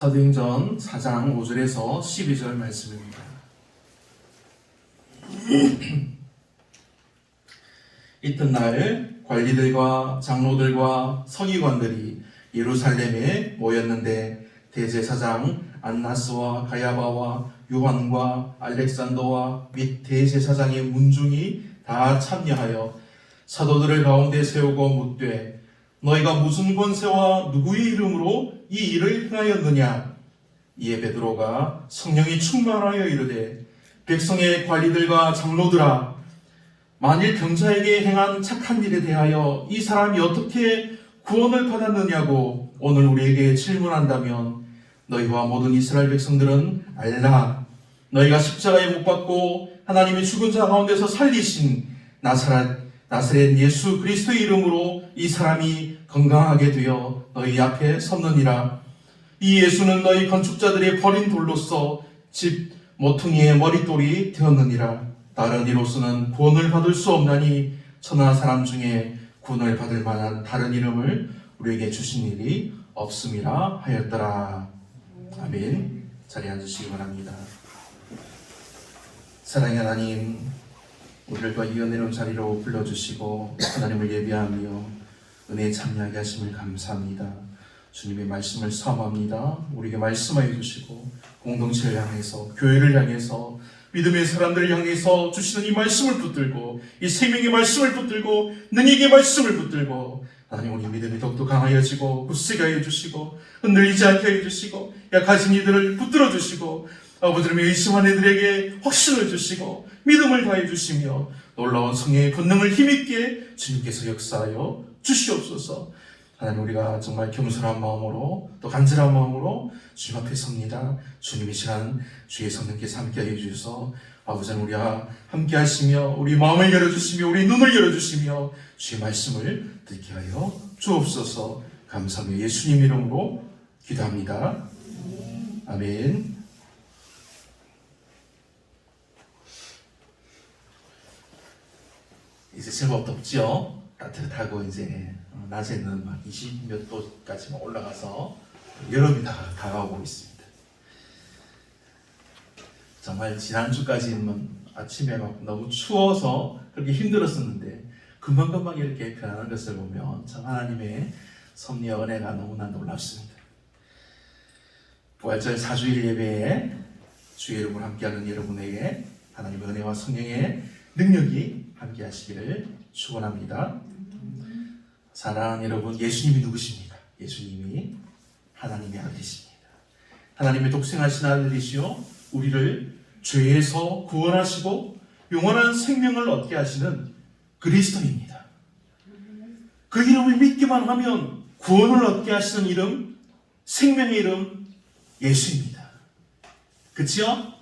사도행전 4장 5절에서 12절 말씀입니다. 이튿날 관리들과 장로들과 서기관들이 예루살렘에 모였는데 대제사장 안나스와 가야바와 요한과 알렉산더와 및 대제사장의 문중이 다 참여하여 사도들을 가운데 세우고 묻되 너희가 무슨 권세와 누구의 이름으로 이 일을 행하였느냐? 이에 베드로가 성령이 충만하여 이르되 백성의 관리들과 장로들아, 만일 병자에게 행한 착한 일에 대하여 이 사람이 어떻게 구원을 받았느냐고 오늘 우리에게 질문한다면 너희와 모든 이스라엘 백성들은 알라. 너희가 십자가에 못 박고 하나님이 죽은 자 가운데서 살리신 나사렛 예수 그리스도의 이름으로 이 사람이 건강하게 되어 너희 앞에 섰느니라. 이 예수는 너희 건축자들이 버린 돌로서 집 모퉁이의 머릿돌이 되었느니라. 다른 이로서는 구원을 받을 수 없나니 천하 사람 중에 구원을 받을 만한 다른 이름을 우리에게 주신 일이 없음이라 하였더라. 아멘. 자리에 앉으시기 바랍니다. 사랑의 하나님, 우리를 이 은혜로운 자리로 불러주시고 하나님을 예배하며 은혜에 참여하게 하심을 감사합니다. 주님의 말씀을 사모합니다. 우리에게 말씀하여 주시고 공동체를 향해서, 교회를 향해서, 믿음의 사람들을 향해서 주시는 이 말씀을 붙들고, 이 생명의 말씀을 붙들고, 능력의 말씀을 붙들고, 하나님, 우리 믿음이 더욱더 강하여지고 굳세게 하여 주시고 흔들리지 않게 하여 주시고 약하신 이들을 붙들어 주시고 아버지를 의심한 이들에게 확신을 주시고 믿음을 다해 주시며 놀라운 성령의 권능을 힘있게 주님께서 역사하여 주시옵소서. 하나님, 우리가 정말 겸손한 마음으로 또 간절한 마음으로 주님 앞에 섭니다. 주님 이 시간 주의 성령께서 함께 하여 주셔서 아버지는 우리와 함께 하시며 우리 마음을 열어주시며 우리 눈을 열어주시며 주의 말씀을 듣게 하여 주옵소서. 감사하며 예수님 이름으로 기도합니다. 아멘. 이제 제법 덥죠? 따뜻하고 이제 낮에는 막 20몇 도까지 올라가서 여름이 다가오고 있습니다. 정말 지난주까지는 아침에 막 너무 추워서 그렇게 힘들었었는데 금방금방 이렇게 변하는 것을 보면 참 하나님의 섭리와 은혜가 너무나 놀랍습니다. 부활절 4주일 예배에 주의 이름으로 함께하는 여러분에게 하나님의 은혜와 성령의 능력이 함께 하시기를 축원합니다. 사랑하는 여러분, 예수님이 누구십니까? 예수님이 하나님의 아들이십니다. 하나님의 독생하신 아들이시오 우리를 죄에서 구원하시고 영원한 생명을 얻게 하시는 그리스도입니다. 그 이름을 믿기만 하면 구원을 얻게 하시는 이름, 생명의 이름 예수입니다. 그치요?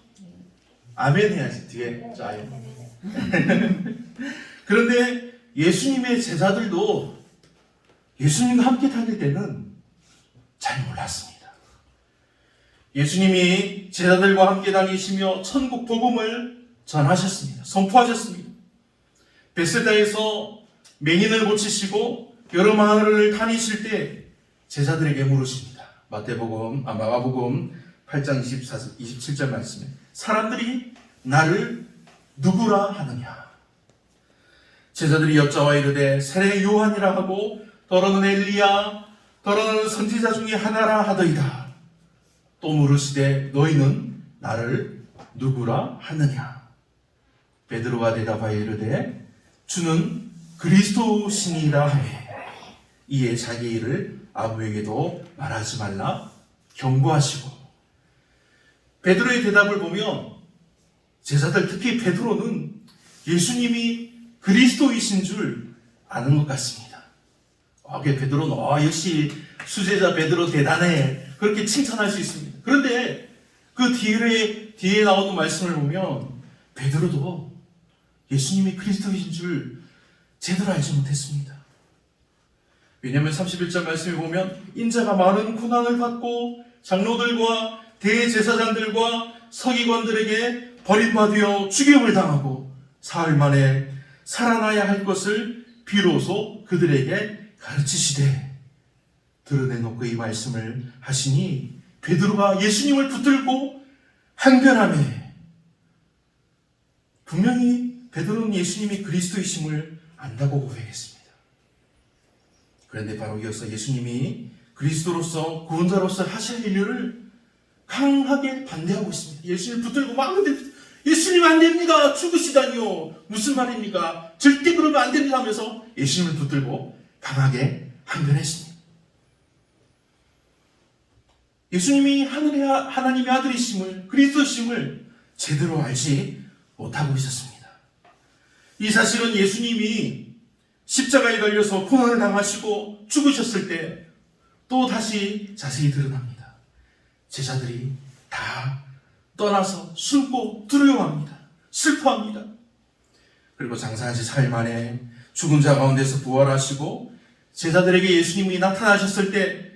아멘 해야지. 뒤에 짜요. 그런데 예수님의 제자들도 예수님과 함께 다닐 때는 잘 몰랐습니다. 예수님이 제자들과 함께 다니시며 천국 복음을 전하셨습니다. 선포하셨습니다. 베세다에서 맹인을 고치시고 여러 마을을 다니실 때 제자들에게 물으십니다. 마가복음 8장 27절 말씀에 사람들이 나를 누구라 하느냐? 제자들이 여짜와 이르되 세례 요한이라 하고 더러는 엘리야 더러는 선지자 중에 하나라 하더이다. 또 물으시되 너희는 나를 누구라 하느냐? 베드로가 대답하여 이르되 주는 그리스도시니라 하매 이에 자기 일을 아무에게도 말하지 말라 경고하시고. 베드로의 대답을 보면 제자들 특히 베드로는 예수님이 그리스도이신 줄 아는 것 같습니다. 베드로는 역시 수제자 베드로 대단해 그렇게 칭찬할 수 있습니다. 그런데 그 뒤에 나오는 말씀을 보면 베드로도 예수님이 그리스도이신 줄 제대로 알지 못했습니다. 왜냐하면 31절 말씀에 보면 인자가 많은 고난을 받고 장로들과 대제사장들과 서기관들에게 버림받아 죽임을 당하고 사흘 만에 살아나야 할 것을 비로소 그들에게 가르치시되 드러내놓고 이 말씀을 하시니 베드로가 예수님을 붙들고 항변하매 분명히 베드로는 예수님이 그리스도이심을 안다고 고백했습니다. 그런데 바로 이어서 예수님이 그리스도로서 구원자로서 하실 일을 강하게 반대하고 있습니다. 예수님을 붙들고 막 예수님 안 됩니다. 죽으시다니요. 무슨 말입니까? 절대 그러면 안 됩니다 하면서 예수님을 붙들고 강하게 항변했습니다. 예수님이 하나님의 아들이심을, 그리스도심을 제대로 알지 못하고 있었습니다. 이 사실은 예수님이 십자가에 달려서 고난을 당하시고 죽으셨을 때 또 다시 자세히 드러납니다. 제자들이 다 떠나서 숨고 두려워합니다. 슬퍼합니다. 그리고 장사한 지 4일 만에 죽은 자 가운데서 부활하시고 제자들에게 예수님이 나타나셨을 때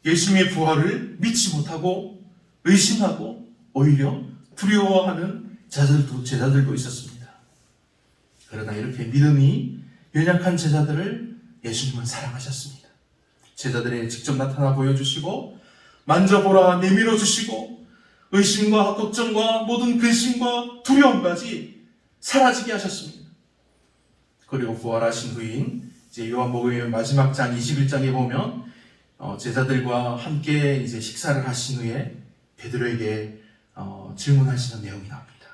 예수님의 부활을 믿지 못하고 의심하고 오히려 두려워하는 제자들도 있었습니다. 그러나 이렇게 믿음이 연약한 제자들을 예수님은 사랑하셨습니다. 제자들에게 직접 나타나 보여주시고 만져보라 내밀어 주시고 의심과 걱정과 모든 근심과 두려움까지 사라지게 하셨습니다. 그리고 부활하신 후인 이제 요한복음의 마지막 장 21장에 보면 제자들과 함께 이제 식사를 하신 후에 베드로에게 질문하시는 내용이 나옵니다.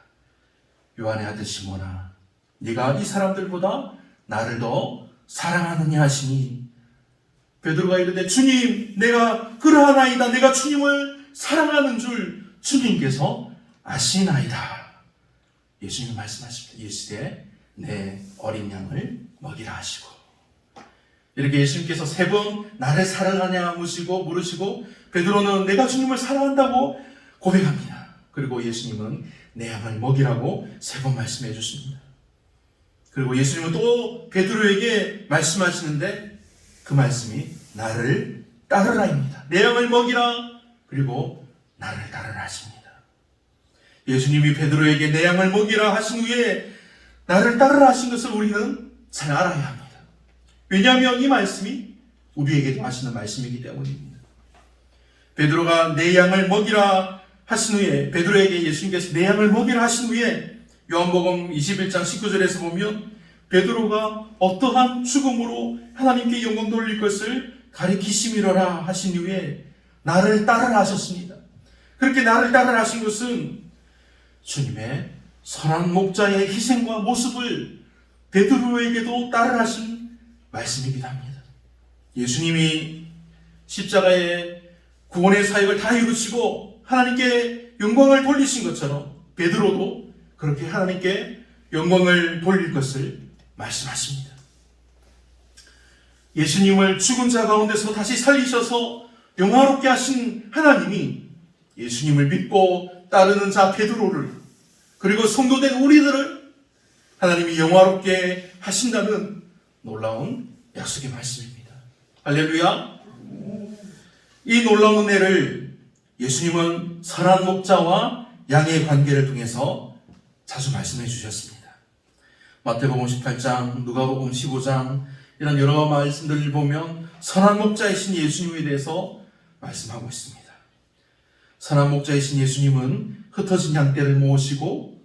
요한의 아들 시몬아, 네가 이 사람들보다 나를 더 사랑하느냐 하시니 베드로가 이르되 주님, 내가 그러하나이다. 내가 주님을 사랑하는 줄 주님께서 아시나이다. 예수님 말씀하십니다. 이르시되 내 어린 양을 먹이라 하시고, 이렇게 예수님께서 3번 나를 사랑하냐 물으시고 베드로는 내가 주님을 사랑한다고 고백합니다. 그리고 예수님은 내 양을 먹이라고 3번 말씀해 주십니다. 그리고 예수님은 또 베드로에게 말씀하시는데 그 말씀이 나를 따르라입니다. 내 양을 먹이라, 그리고 나를 따르라 하십니다. 예수님이 베드로에게 내 양을 먹이라 하신 후에 나를 따르라 하신 것을 우리는 잘 알아야 합니다. 왜냐하면 이 말씀이 우리에게도 하시는 말씀이기 때문입니다. 베드로가 내 양을 먹이라 하신 후에, 베드로에게 예수님께서 내 양을 먹이라 하신 후에 요한복음 21장 19절에서 보면 베드로가 어떠한 죽음으로 하나님께 영광 돌릴 것을 가리키심이로라 하신 후에 나를 따르라 하셨습니다. 그렇게 나를 따르라 하신 것은 주님의 선한 목자의 희생과 모습을 베드로에게도 따르라 하신 말씀이기도 합니다. 예수님이 십자가에 구원의 사역을 다 이루시고 하나님께 영광을 돌리신 것처럼 베드로도 그렇게 하나님께 영광을 돌릴 것을 말씀하십니다. 예수님을 죽은 자 가운데서 다시 살리셔서 영화롭게 하신 하나님이 예수님을 믿고 따르는 자 베드로를, 그리고 성도된 우리들을 하나님이 영화롭게 하신다는 놀라운 약속의 말씀입니다. 할렐루야. 이 놀라운 은혜를 예수님은 선한 목자와 양의 관계를 통해서 자주 말씀해 주셨습니다. 마태복음 18장, 누가복음 15장 이런 여러 말씀들을 보면 선한 목자이신 예수님에 대해서 말씀하고 있습니다. 선한 목자이신 예수님은 흩어진 양떼를 모으시고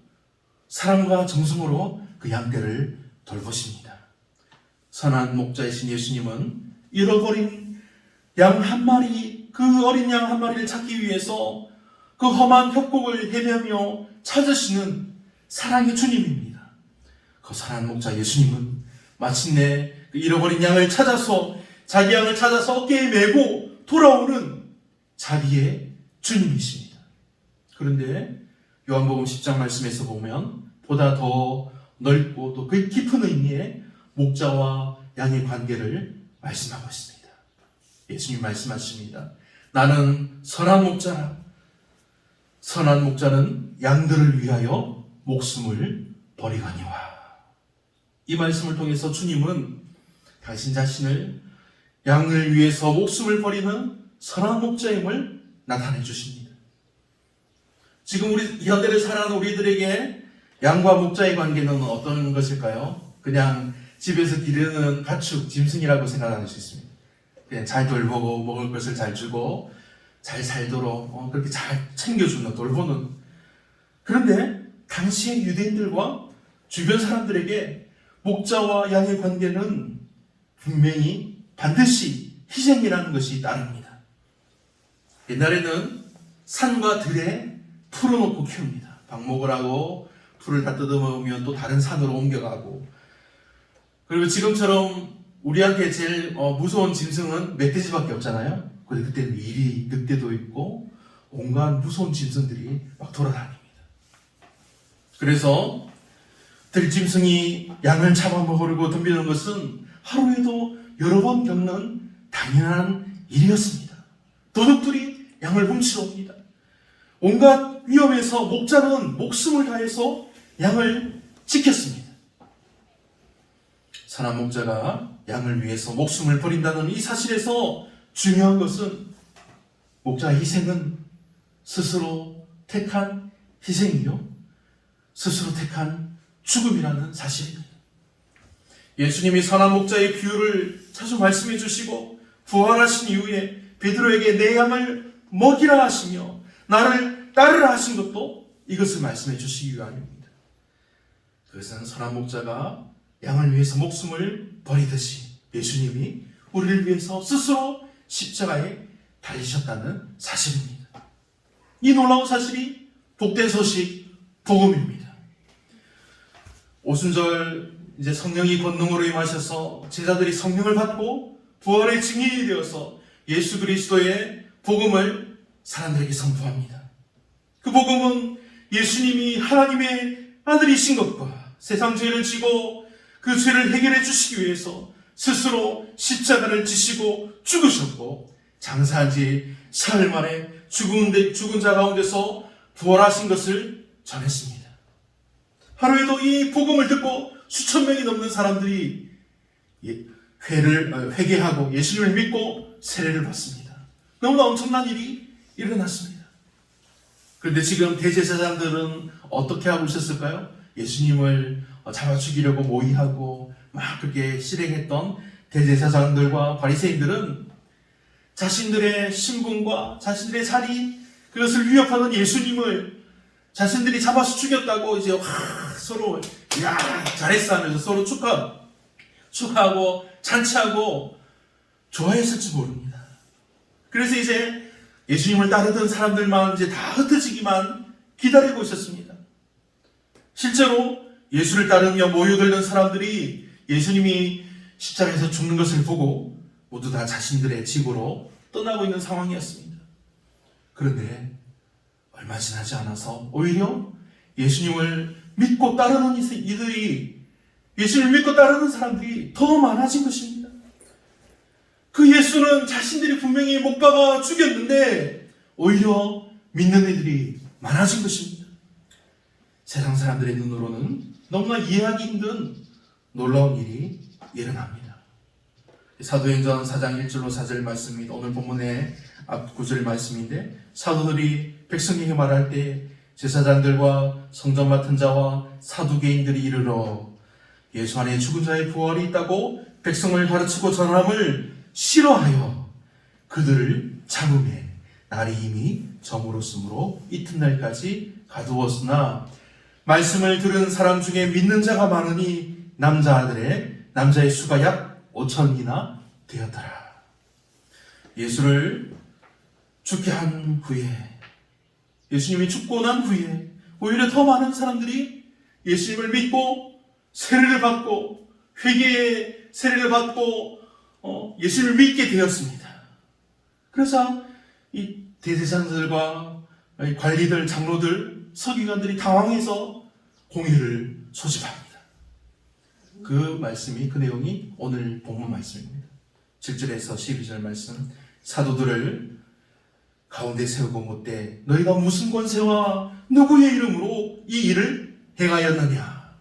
사랑과 정성으로 그 양떼를 돌보십니다. 선한 목자이신 예수님은 잃어버린 양 한 마리, 그 어린 양 한 마리를 찾기 위해서 그 험한 협곡을 헤매며 찾으시는 사랑의 주님입니다. 그 선한 목자 예수님은 마침내 그 잃어버린 양을 찾아서, 자기 양을 찾아서 어깨에 메고 돌아오는 자비의 주님이십니다. 그런데 요한복음 10장 말씀에서 보면 보다 더 넓고 또 그 깊은 의미의 목자와 양의 관계를 말씀하고 있습니다. 예수님 말씀하십니다. 나는 선한 목자라. 선한 목자는 양들을 위하여 목숨을 버리거니와. 이 말씀을 통해서 주님은 당신 자신을 양을 위해서 목숨을 버리는 선한 목자임을 나타내 주십니다. 지금 우리 현대를 살아가는 우리들에게 양과 목자의 관계는 어떤 것일까요? 그냥 집에서 기르는 가축, 짐승이라고 생각할 수 있습니다. 그냥 잘 돌보고 먹을 것을 잘 주고 잘 살도록 그렇게 잘 챙겨주는, 돌보는. 그런데 당시의 유대인들과 주변 사람들에게 목자와 양의 관계는 분명히 반드시 희생이라는 것이 따릅니다. 옛날에는 산과 들에 풀어놓고 키웁니다. 방목을 하고 풀을 다 뜯어먹으면 또 다른 산으로 옮겨가고, 그리고 지금처럼 우리한테 제일 무서운 짐승은 멧돼지밖에 없잖아요. 근데 그때는 이리, 늑대도 있고 온갖 무서운 짐승들이 막 돌아다닙니다. 그래서 들짐승이 양을 잡아먹으려고 덤비는 것은 하루에도 여러 번 겪는 당연한 일이었습니다. 도둑들이 양을 훔치러 옵니다. 온갖 위험에서 목자는 목숨을 다해서 양을 지켰습니다. 선한 목자가 양을 위해서 목숨을 버린다는 이 사실에서 중요한 것은 목자의 희생은 스스로 택한 희생이요, 스스로 택한 죽음이라는 사실입니다. 예수님이 선한 목자의 비유를 자주 말씀해 주시고 부활하신 이후에 베드로에게 내 양을 먹이라 하시며 나를 따르라 하신 것도 이것을 말씀해 주시기 위함입니다. 그것은 선한 목자가 양을 위해서 목숨을 버리듯이 예수님이 우리를 위해서 스스로 십자가에 달리셨다는 사실입니다. 이 놀라운 사실이 복된 소식, 복음입니다. 오순절 이제 성령이 권능으로 임하셔서 제자들이 성령을 받고 부활의 증인이 되어서 예수 그리스도의 복음을 사람들에게 선포합니다. 그 복음은 예수님이 하나님의 아들이신 것과 세상 죄를 지고 그 죄를 해결해 주시기 위해서 스스로 십자가를 지시고 죽으셨고 장사한 지 사흘 만에 죽은 자 가운데서 부활하신 것을 전했습니다. 하루에도 이 복음을 듣고 수천 명이 넘는 사람들이 회개하고 예수님을 믿고 세례를 받습니다. 너무나 엄청난 일이 일어났습니다. 그런데 지금 대제사장들은 어떻게 하고 있었을까요? 예수님을 잡아 죽이려고 모의하고 막 그렇게 실행했던 대제사장들과 바리새인들은 자신들의 신분과 자신들의 자리, 그것을 위협하는 예수님을 자신들이 잡아서 죽였다고 이제 서로 야 잘했어 하면서 서로 축하하고 잔치하고 좋아했을지 모릅니다. 그래서 이제 예수님을 따르던 사람들만 이제 다 흩어지기만 기다리고 있었습니다. 실제로 예수를 따르며 모여들던 사람들이 예수님이 십자가에서 죽는 것을 보고 모두 다 자신들의 집으로 떠나고 있는 상황이었습니다. 그런데 얼마 지나지 않아서 오히려 예수님을 믿고 따르는 이들이, 예수님을 믿고 따르는 사람들이 더 많아진 것입니다. 그 예수는 자신들이 분명히 못 박아 죽였는데 오히려 믿는 이들이 많아진 것입니다. 세상 사람들의 눈으로는 너무나 이해하기 힘든 놀라운 일이 일어납니다. 사도행전 4장 1절로 4절 말씀입니다. 오늘 본문의 앞 9절 말씀인데, 사도들이 백성에게 말할 때 제사장들과 성전 맡은 자와 사두개인들이 이르러 예수 안에 죽은 자의 부활이 있다고 백성을 가르치고 전함을 싫어하여 그들을 잡음에 날이 이미 저물었으므로 이튿날까지 가두었으나 말씀을 들은 사람 중에 믿는 자가 많으니 남자의 수가 약 5천이나 되었더라. 예수를 죽게 한 후에, 예수님이 죽고 난 후에 오히려 더 많은 사람들이 예수님을 믿고 세례를 받고 회개의 세례를 받고 예수님을 믿게 되었습니다. 그래서 이 대제사장들과 관리들, 장로들, 서기관들이 당황해서 공의를 소집합니다. 그 말씀이, 그 내용이 오늘 본문 말씀입니다. 7절에서 12절 말씀. 사도들을 가운데 세우고 묻되 너희가 무슨 권세와 누구의 이름으로 이 일을 행하였느냐?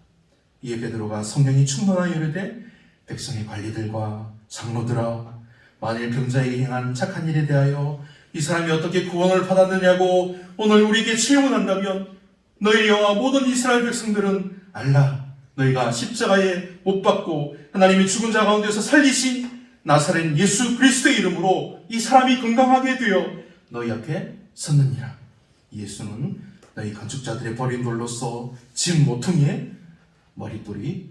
이에 베드로가 성령이 충만하여 이르되 백성의 관리들과 장로들아, 만일 병자에게 행한 착한 일에 대하여 이 사람이 어떻게 구원을 받았느냐고 오늘 우리에게 질문한다면 너희와 모든 이스라엘 백성들은 알라. 너희가 십자가에 못 박고 하나님이 죽은 자 가운데서 살리신 나사렛 예수 그리스도의 이름으로 이 사람이 건강하게 되어 너희 앞에 섰느니라. 예수는 너희 건축자들의 버린 돌로서 집 모퉁이의 머릿돌이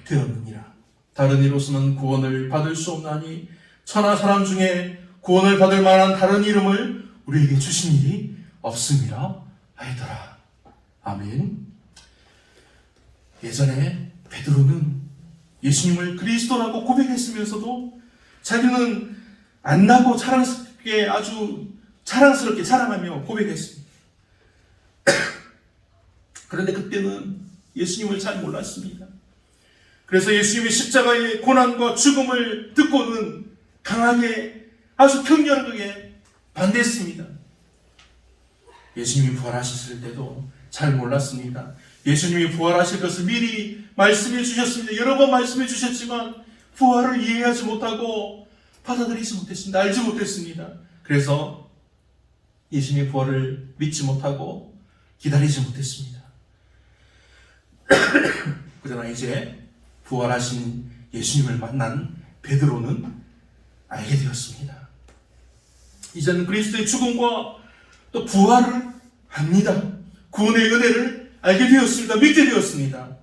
되었느니라. 다른 이로서는 구원을 받을 수 없나니 천하 사람 중에 구원을 받을 만한 다른 이름을 우리에게 주신 일이 없음이라 하더라. 아멘. 예전에 베드로는 예수님을 그리스도라고 고백했으면서도 자기는 안 나고 아주 자랑스럽게 자랑하며 고백했습니다. 그런데 그때는 예수님을 잘 몰랐습니다. 그래서 예수님의 십자가의 고난과 죽음을 듣고는 강하게 아주 격렬하게 반대했습니다. 예수님이 부활하셨을 때도 잘 몰랐습니다. 예수님이 부활하실 것을 미리 말씀해 주셨습니다. 여러 번 말씀해 주셨지만 부활을 이해하지 못하고 받아들이지 못했습니다. 알지 못했습니다. 그래서 예수님의 부활을 믿지 못하고 기다리지 못했습니다. 그러나 이제 부활하신 예수님을 만난 베드로는 알게 되었습니다. 이제는 그리스도의 죽음과 또 부활을 합니다. 구원의 은혜를 알게 되었습니다. 믿게 되었습니다.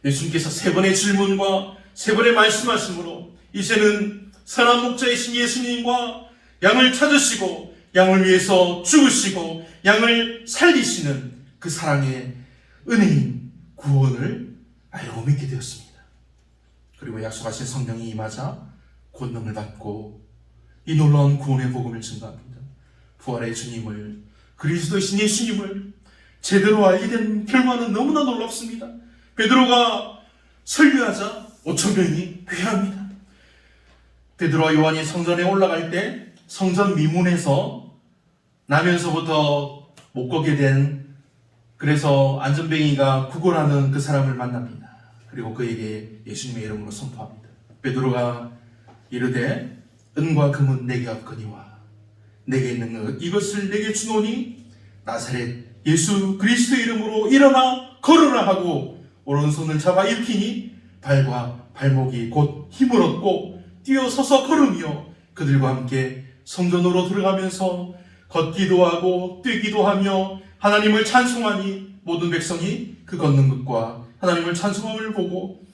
예수님께서 세 번의 질문과 세 번의 말씀하심으로 이제는 선한 목자이신 예수님과 양을 찾으시고 양을 위해서 죽으시고 양을 살리시는 그 사랑의 은혜인 구원을 알고 믿게 되었습니다. 그리고 약속하신 성령이 임하자 권능을 받고 이 놀라운 구원의 복음을 증거합니다. 부활의 주님을, 그리스도이신 예수님을 제대로 알게 된 결과는 너무나 놀랍습니다. 베드로가 설교하자 5,000명이 회개합니다. 베드로와 요한이 성전에 올라갈 때 성전 미문에서 나면서부터 못 걷게 된, 그래서 안전뱅이가 구걸하는 그 사람을 만납니다. 그리고 그에게 예수님의 이름으로 선포합니다. 베드로가 이르되 은과 금은 내게 없거니와 내게 있는 것 이것을 내게 주노니 나사렛 예수 그리스도 이름으로 일어나 걸으라 하고 오른손을 잡아 일으키니 발과 발목이 곧 힘을 얻고 뛰어서서 걸으며 그들과 함께 성전으로 들어가면서 걷기도 하고 뛰기도 하며 하나님을 찬송하니 모든 백성이 그 걷는 것과 하나님을 찬송함을 보고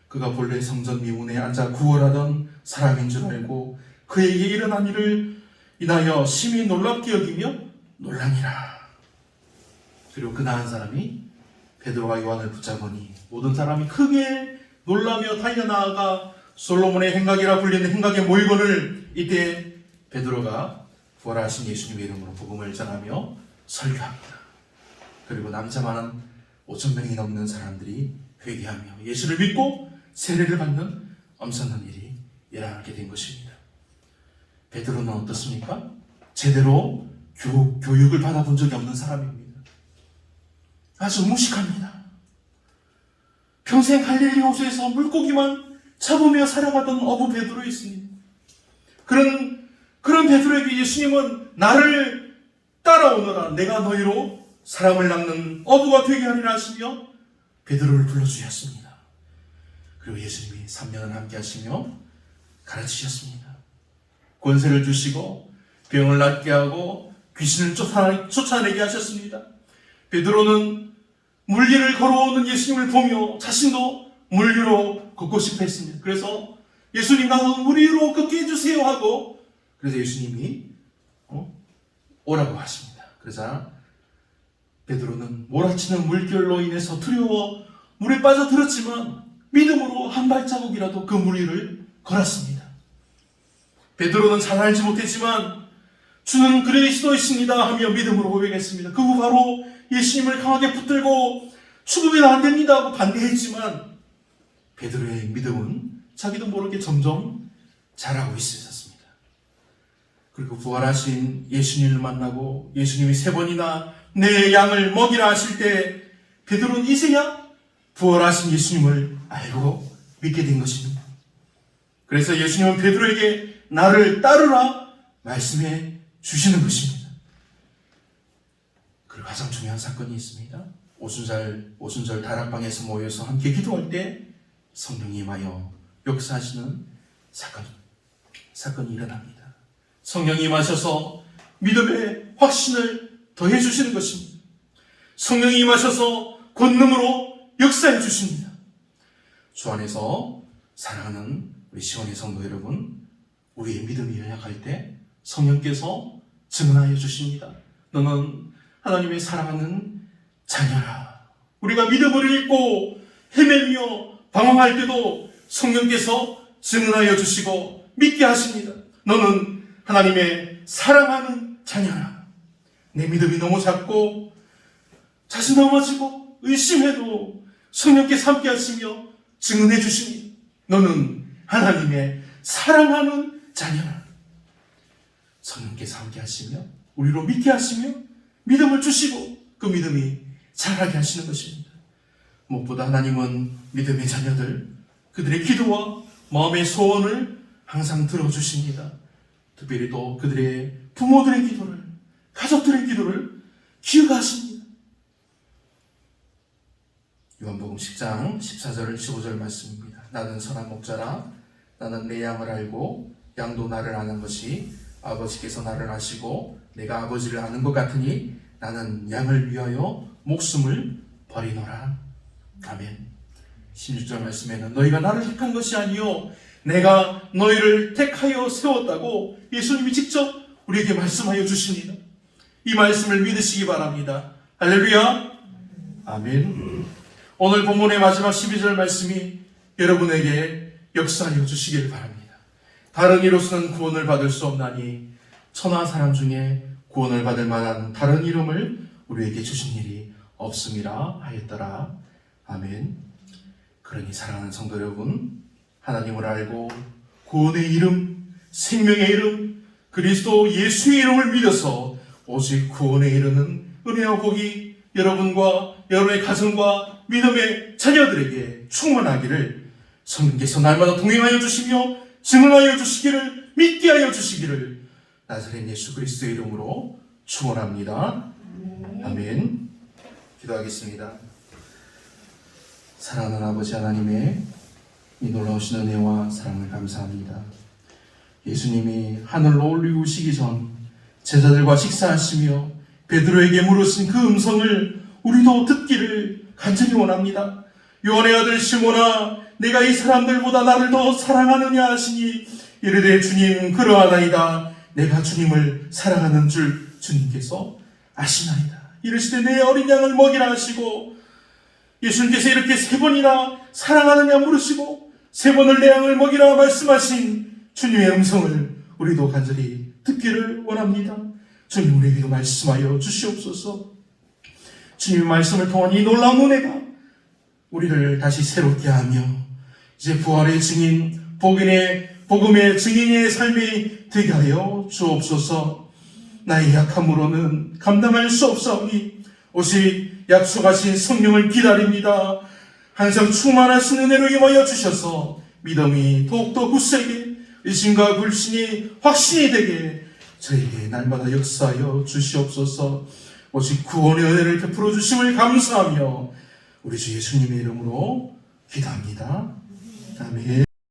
그가 본래 성전 미문에 앉아 구걸하던 사람인 줄 알고 그에게 일어난 일을 인하여 심히 놀랍게 여기며 놀라니라. 그리고 그 나은 사람이 베드로와 요한을 붙잡으니 모든 사람이 크게 놀라며 달려나아가 솔로몬의 행각이라 불리는 행각의 모이건을 이때 베드로가 부활하신 예수님의 이름으로 복음을 전하며 설교합니다. 그리고 남자 많은 5,000명이 넘는 사람들이 회개하며 예수를 믿고 세례를 받는 엄청난 일이 일어나게 된 것입니다. 베드로는 어떻습니까? 제대로 교육을 받아본 적이 없는 사람입니다. 아주 무식합니다. 평생 갈릴리 호수에서 물고기만 잡으며 살아가던 어부 베드로였습니다. 그런 베드로에게 예수님은 나를 따라오너라, 내가 너희로 사람을 낚는 어부가 되게 하리라 하시며 베드로를 불러주셨습니다. 그리고 예수님이 3년을 함께 하시며 가르치셨습니다. 권세를 주시고 병을 낫게 하고 귀신을 쫓아내게 하셨습니다. 베드로는 물 위를 걸어오는 예수님을 보며 자신도 물 위로 걷고 싶어 했습니다. 그래서 예수님 나도 물 위로 걷게 해주세요 하고 그래서 예수님이 오라고 하십니다. 그러자 베드로는 몰아치는 물결로 인해서 두려워 물에 빠져들었지만 믿음으로 한 발자국이라도 그 물 위를 걸었습니다. 베드로는 잘 알지 못했지만 주는 그리스도이십니다 하며 믿음으로 고백했습니다. 그 후 바로 예수님을 강하게 붙들고 죽으면 안 됩니다 하고 반대했지만 베드로의 믿음은 자기도 모르게 점점 자라고 있었습니다. 그리고 부활하신 예수님을 만나고 예수님이 3번이나 내 양을 먹이라 하실 때 베드로는 이제야 부활하신 예수님을 알고 믿게 된 것입니다. 그래서 예수님은 베드로에게 나를 따르라 말씀해 주시는 것입니다. 그리고 가장 중요한 사건이 있습니다. 오순절 다락방에서 모여서 함께 기도할 때 성령이 임하여 역사하시는 사건이 일어납니다. 성령이 임하셔서 믿음의 확신을 더해 주시는 것입니다. 성령이 임하셔서 권능으로 역사해 주십니다. 주 안에서 사랑하는 우리 시원의 성도 여러분, 우리의 믿음이 연약할 때 성령께서 증언하여 주십니다. 너는 하나님의 사랑하는 자녀라. 우리가 믿음을 잃고 헤매며 방황할 때도 성령께서 증언하여 주시고 믿게 하십니다. 너는 하나님의 사랑하는 자녀라. 내 믿음이 너무 작고 자신 넘어지고 의심해도 성령께서 함께 하시며 증언해 주십니다. 너는 하나님의 사랑하는 자녀라. 성령께서 함께 하시며 우리로 믿게 하시며 믿음을 주시고 그 믿음이 자라게 하시는 것입니다. 무엇보다 하나님은 믿음의 자녀들, 그들의 기도와 마음의 소원을 항상 들어주십니다. 특별히 또 그들의 부모들의 기도를, 가족들의 기도를 기억하십니다. 요한복음 10장 14절 15절 말씀입니다. 나는 선한 목자라. 나는 내 양을 알고 양도 나를 아는 것이 아버지께서 나를 아시고 내가 아버지를 아는 것 같으니 나는 양을 위하여 목숨을 버리노라. 아멘. 16절 말씀에는 너희가 나를 택한 것이 아니요 내가 너희를 택하여 세웠다고 예수님이 직접 우리에게 말씀하여 주십니다. 이 말씀을 믿으시기 바랍니다. 할렐루야. 아멘. 오늘 본문의 마지막 12절 말씀이 여러분에게 역사하여 주시기를 바랍니다. 다른 이로서는 구원을 받을 수 없나니 천하 사람 중에 구원을 받을 만한 다른 이름을 우리에게 주신 일이 없음이라 하였더라. 아멘. 그러니 사랑하는 성도 여러분, 하나님을 알고 구원의 이름, 생명의 이름, 그리스도 예수의 이름을 믿어서 오직 구원에 이르는 은혜와 복이 여러분과 여러분의 가정과 믿음의 자녀들에게 충만하기를 성령께서 날마다 동행하여 주시며 증언하여 주시기를, 믿게 하여 주시기를 나사렛 예수 그리스도의 이름으로 축원합니다. 아멘. 기도하겠습니다. 사랑하는 아버지 하나님의 이 놀라우신 은혜와 사랑을 감사합니다. 예수님이 하늘로 올리우시기 전 제자들과 식사하시며 베드로에게 물으신 그 음성을 우리도 듣기를 간절히 원합니다. 요한의 아들 시몬아, 내가 이 사람들보다 나를 더 사랑하느냐 하시니 이르되 주님 그러하나이다. 내가 주님을 사랑하는 줄 주님께서 아시나이다. 이르시되 내 어린 양을 먹이라 하시고 예수님께서 이렇게 3번이나 사랑하느냐 물으시고 3번을 내 양을 먹이라 말씀하신 주님의 음성을 우리도 간절히 듣기를 원합니다. 주님 우리에게도 말씀하여 주시옵소서. 주님의 말씀을 통한 이 놀라운 은혜가 우리를 다시 새롭게 하며 이제 부활의 증인, 복음의 증인의 삶이 되게 하여 주옵소서. 나의 약함으로는 감당할 수 없사오니 오직 약속하신 성령을 기다립니다. 항상 충만하신 은혜로 임하여 주셔서 믿음이 더욱더 굳세게, 의심과 불신이 확신이 되게 저에게 날마다 역사하여 주시옵소서. 오직 구원의 은혜를 베풀어 주심을 감사하며 우리 주 예수님의 이름으로 기도합니다. 아멘.